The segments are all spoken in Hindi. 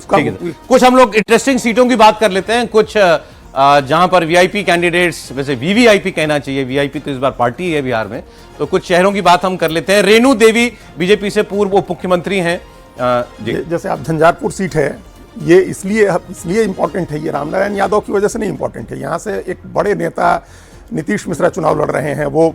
उसका कुछ हम लोग इंटरेस्टिंग सीटों की बात कर लेते हैं, कुछ जहां पर वीआईपी कैंडिडेट्स, वैसे वीवीआईपी कहना चाहिए, वीआईपी तो इस बार पार्टी है बिहार में, तो कुछ शहरों की बात हम कर लेते हैं। रेणु देवी बीजेपी से पूर्व उप मुख्यमंत्री हैं। जैसे आप झंझारपुर सीट है, ये इसलिए इंपॉर्टेंट है, ये रामनारायण यादव की वजह से नहीं इंपॉर्टेंट है। यहाँ से एक बड़े नेता नीतीश मिश्रा चुनाव लड़ रहे हैं, वो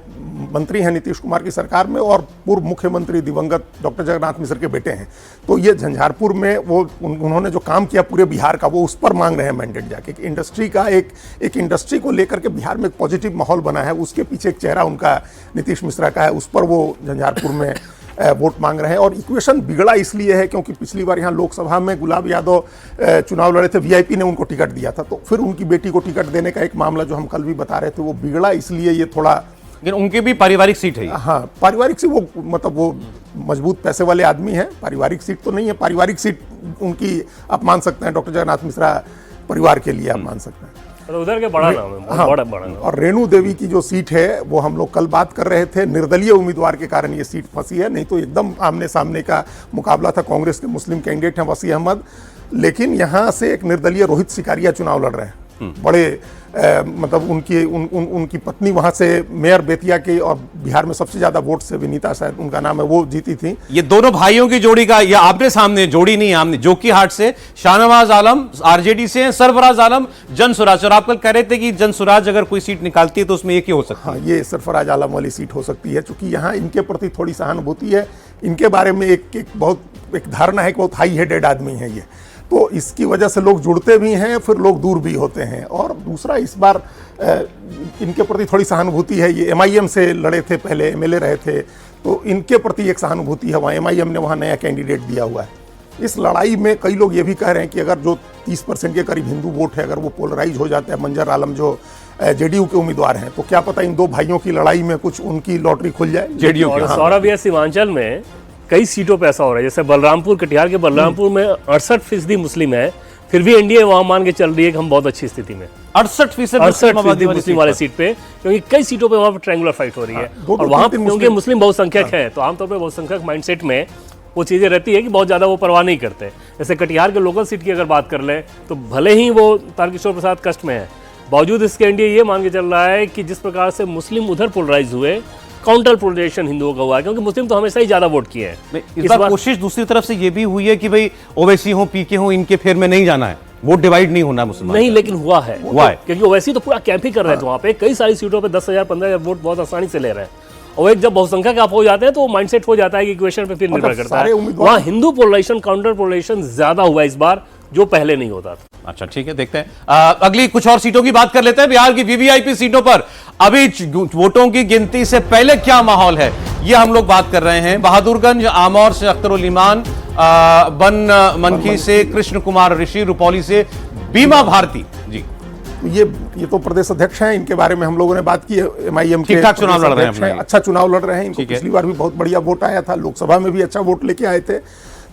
मंत्री हैं नीतीश कुमार की सरकार में और पूर्व मुख्यमंत्री दिवंगत डॉक्टर जगन्नाथ मिश्र के बेटे हैं। तो ये झंझारपुर में वो उन्होंने जो काम किया पूरे बिहार का, वो उस पर मांग रहे हैं मैंडेट जाके। इंडस्ट्री का एक इंडस्ट्री को लेकर के बिहार में एक पॉजिटिव माहौल बना है, उसके पीछे एक चेहरा उनका नीतीश मिश्रा का है, उस पर वो झंझारपुर में वोट मांग रहे हैं। और इक्वेशन बिगड़ा इसलिए है क्योंकि पिछली बार यहाँ लोकसभा में गुलाब यादव चुनाव लड़े थे, वीआईपी ने उनको टिकट दिया था, तो फिर उनकी बेटी को टिकट देने का एक मामला जो हम कल भी बता रहे थे वो बिगड़ा, इसलिए ये थोड़ा। लेकिन उनकी भी पारिवारिक सीट है। हाँ, पारिवारिक सीट, वो मतलब वो मजबूत पैसे वाले आदमी हैं, पारिवारिक सीट तो नहीं है। पारिवारिक सीट उनकी आप मान सकते हैं डॉक्टर जगन्नाथ मिश्रा परिवार के लिए आप मान सकते हैं, उधर के बड़ा नाम है। हाँ, बड़ा नाम। और रेणु देवी की जो सीट है वो हम लोग कल बात कर रहे थे, निर्दलीय उम्मीदवार के कारण ये सीट फंसी है, नहीं तो एकदम आमने सामने का मुकाबला था। कांग्रेस के मुस्लिम कैंडिडेट हैं वसी अहमद, लेकिन यहाँ से एक निर्दलीय रोहित सिकारिया चुनाव लड़ रहे हैं। बड़े मतलब उनकी पत्नी वहां से मेयर बेतिया की, और बिहार में सबसे ज्यादा वोट से विनीता शायद उनका नाम है, वो जीती थी। ये दोनों भाइयों की जोड़ी का, ये आपने सामने जोड़ी नहीं, आमने जोकीहाट से शाहनवाज आलम आरजेडी से हैं, सरफराज आलम जनसुराज। और आप कल कह रहे थे कि जनसुराज अगर कोई सीट निकालती है तो उसमें एक ही हो सकता है। हाँ, ये सरफराज आलम वाली सीट हो सकती है, क्योंकि यहाँ इनके प्रति थोड़ी सहानुभूति है। इनके बारे में एक धारणा है कि बहुत हाई हेडेड आदमी है ये, तो इसकी वजह से लोग जुड़ते भी हैं, फिर लोग दूर भी होते हैं। और दूसरा, इस बार इनके प्रति थोड़ी सहानुभूति है। ये एमआईएम से लड़े थे, पहले एमएलए रहे थे, तो इनके प्रति एक सहानुभूति है वहाँ। एमआईएम ने वहाँ नया कैंडिडेट दिया हुआ है। इस लड़ाई में कई लोग ये भी कह रहे हैं कि अगर जो 30% के करीब हिंदू वोट है, अगर वो पोलराइज हो जाता है, मंजर आलम जो जेडीयू के उम्मीदवार हैं, तो क्या पता इन दो भाइयों की लड़ाई में कुछ उनकी लॉटरी खुल जाए जेडीयू की। सौरभ, यह सीमांचल में कई सीटों पे ऐसा हो रहा है, जैसे बलरामपुर, कटिहार के बलरामपुर में 68% मुस्लिम है, फिर भी एनडीए वहां मान के चल रही है कि हम बहुत अच्छी स्थिति में 68% मुस्लिम वाले सीट पे, क्योंकि कई सीटों पे वहां पर ट्रायंगुलर फाइट हो रही है। और वहां क्योंकि मुस्लिम बहुसंख्यक है, तो आमतौर पर बहुसंख्यक माइंडसेट में वो चीजें रहती है कि बहुत ज्यादा वो परवाह नहीं करते। जैसे कटिहार के लोकल सीट की अगर बात कर ले, तो भले ही वो तारकिशोर प्रसाद कष्ट में है, बावजूद इसके एनडीए ये मान के चल रहा है कि जिस प्रकार से मुस्लिम उधर पोलराइज हुए, काउंटर पोलराइजेशन हिंदुओं का हुआ है, क्योंकि मुस्लिम तो हमेशा ही ज्यादा वोट किए हैं। इस बार कोशिश दूसरी तरफ से ये भी हुई है कि भाई ओवैसी हो, पीके हो, इनके फेर में नहीं जाना है, वोट डिवाइड नहीं होना मुसलमान नहीं, लेकिन हुआ है क्योंकि ओवैसी तो पूरा कैंप ही कर रहे थे वहां पे, कई सारी सीटों पे 10,000 15,000 वोट बहुत आसानी से ले रहे हैं। और एक जब बहुसंख्यक आप हो जाते हैं तो माइंडसेट हो जाता है कि इक्वेशन पे फिर निर्भर करता है। वहां हिंदू पोलराइजेशन, काउंटर पोलराइजेशन ज्यादा हुआ इस बार, जो पहले नहीं होता था। अच्छा, ठीक है, देखते हैं अगली कुछ और सीटों की बात कर लेते हैं। बिहार की वीवीआईपी सीटों पर अभी वोटों की गिनती से पहले क्या माहौल है, ये हम लोग बात कर रहे हैं। बहादुरगंज आमौर से अख्तरुल ईमान, बनमनखी से कृष्ण कुमार ऋषि, रुपौली से बीमा भारती जी। ये तो प्रदेश अध्यक्ष हैं, इनके बारे में हम लोगों ने बात की है। एमआईएम के ठीक-ठाक चुनाव लड़ रहे हैं, अच्छा चुनाव लड़ रहे हैं। इनको पिछली बार भी बहुत बढ़िया वोट आया था, लोकसभा में भी अच्छा वोट लेके आए थे।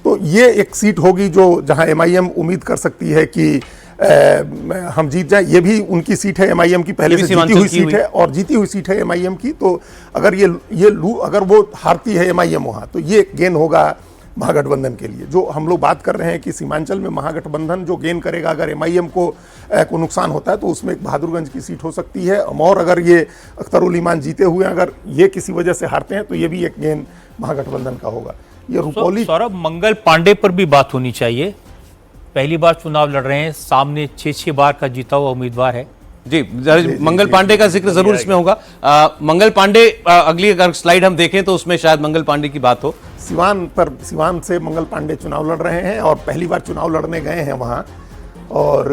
तो ये एक सीट होगी जो जहां एमआईएम उम्मीद कर सकती है कि हम जीत जाए। ये भी उनकी सीट है, एमआईएम की पहले से जीती हुई सीट है, और जीती हुई सीट है एमआईएम की। तो अगर अगर वो हारती है एमआईएम वहां, तो ये एक गेन होगा महागठबंधन के लिए। जो हम लोग बात कर रहे हैं कि सीमांचल में महागठबंधन जो गेन करेगा, अगर एमआईएम को नुकसान होता है, तो उसमें एक बहादुरगंज की सीट हो सकती है। और अगर ये अख्तरुल ईमान जीते हुए अगर ये किसी वजह से हारते हैं, तो ये भी एक गेन महागठबंधन का होगा। ये रुपौली, सौरभ, मंगल पांडे पर भी बात होनी चाहिए। पहली बार चुनाव लड़ रहे हैं, सामने 6 बार का जीता हुआ उम्मीदवार है जी। मंगल पांडे का जिक्र जरूर इसमें होगा। मंगल पांडे, अगली अगर स्लाइड हम देखें तो उसमें शायद मंगल पांडे की बात हो। सिवान से मंगल पांडे चुनाव लड़ रहे हैं, और पहली बार चुनाव लड़ने गए हैं वहाँ। और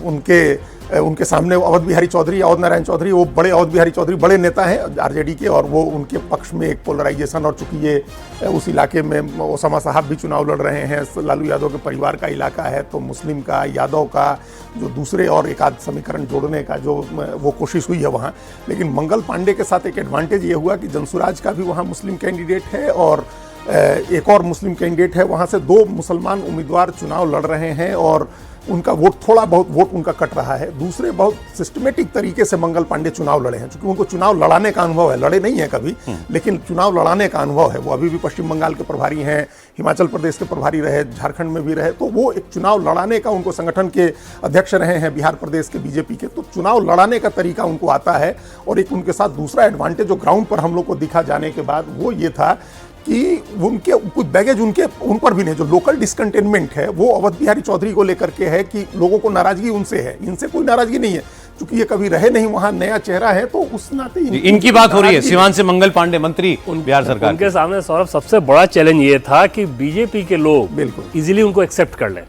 उनके सामने अवध बिहारी चौधरी, अवध नारायण चौधरी, वो बड़े अवध बिहारी चौधरी बड़े नेता हैं आरजेडी के, और वो उनके पक्ष में एक पोलराइजेशन। और चूंकि ये उस इलाके में ओसामा साहब भी चुनाव लड़ रहे हैं, लालू यादव के परिवार का इलाका है, तो मुस्लिम का, यादव का, जो दूसरे और एक आध समीकरण जोड़ने का जो वो कोशिश हुई है वहाँ। लेकिन मंगल पांडे के साथ एक एडवांटेज ये हुआ कि जनसुराज का भी वहाँ मुस्लिम कैंडिडेट है, और एक और मुस्लिम कैंडिडेट है, वहाँ से 2 मुसलमान उम्मीदवार चुनाव लड़ रहे हैं और उनका वोट, थोड़ा बहुत वोट उनका कट रहा है। दूसरे बहुत सिस्टमेटिक तरीके से मंगल पांडे चुनाव लड़े हैं, क्योंकि उनको चुनाव लड़ाने का अनुभव है, लड़े नहीं है कभी, लेकिन चुनाव लड़ाने का अनुभव है। वो अभी भी पश्चिम बंगाल के प्रभारी हैं, हिमाचल प्रदेश के प्रभारी रहे, झारखंड में भी रहे, तो वो एक चुनाव लड़ाने का, उनको संगठन के अध्यक्ष रहे हैं बिहार प्रदेश के बीजेपी के, तो चुनाव लड़ाने का तरीका उनको आता है। और एक उनके साथ दूसरा एडवांटेज जो ग्राउंड पर हम लोग को दिखा जाने के बाद वो ये था कि उनके कुछ बैगेज उन पर भी नहीं। जो लोकल डिसकंटेनमेंट है वो अवध बिहारी चौधरी को लेकर के है कि लोगों को नाराजगी उनसे है, इनसे कोई नाराजगी नहीं है, क्योंकि ये कभी रहे नहीं वहां, नया चेहरा है, तो उस नाते इनकी बात हो रही है। सीवान से मंगल पांडे मंत्री बिहार सरकार, उनके सामने सौरभ सबसे बड़ा चैलेंज ये था कि बीजेपी के लोग बिल्कुल इजीली उनको एक्सेप्ट कर लें,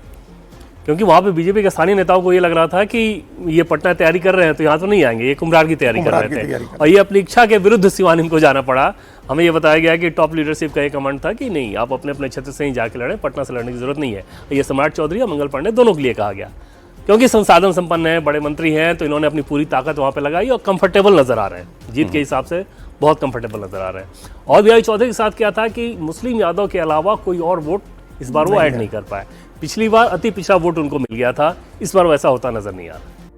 क्योंकि वहां पे बीजेपी के स्थानीय नेताओं को ये लग रहा था कि ये पटना तैयारी कर रहे हैं तो यहाँ तो नहीं आएंगे, ये कुम्हरार की तैयारी कर रहे थे, और ये अपनी इच्छा के विरुद्ध सिवान इनको जाना पड़ा। हमें ये बताया गया कि टॉप लीडरशिप का ये कमांड था कि नहीं, आप अपने अपने क्षेत्र से ही जाके लड़ें, पटना से लड़ने की जरूरत नहीं है। ये सम्राट चौधरी और मंगल पांडे दोनों के लिए कहा गया, क्योंकि संसाधन संपन्न है, बड़े मंत्री हैं, तो इन्होंने अपनी पूरी ताकत वहाँ पे लगाई और कंफर्टेबल नजर आ रहे हैं, जीत के हिसाब से बहुत कंफर्टेबल नजर आ रहे हैं। और बिहारी चौधरी के साथ क्या था कि मुस्लिम यादव के अलावा कोई और वोट इस बार वो ऐड नहीं कर पाए। पिछली बार अति पिछड़ा वोट उनको मिल गया था, इस बार वैसा होता नजर नहीं आ रहा।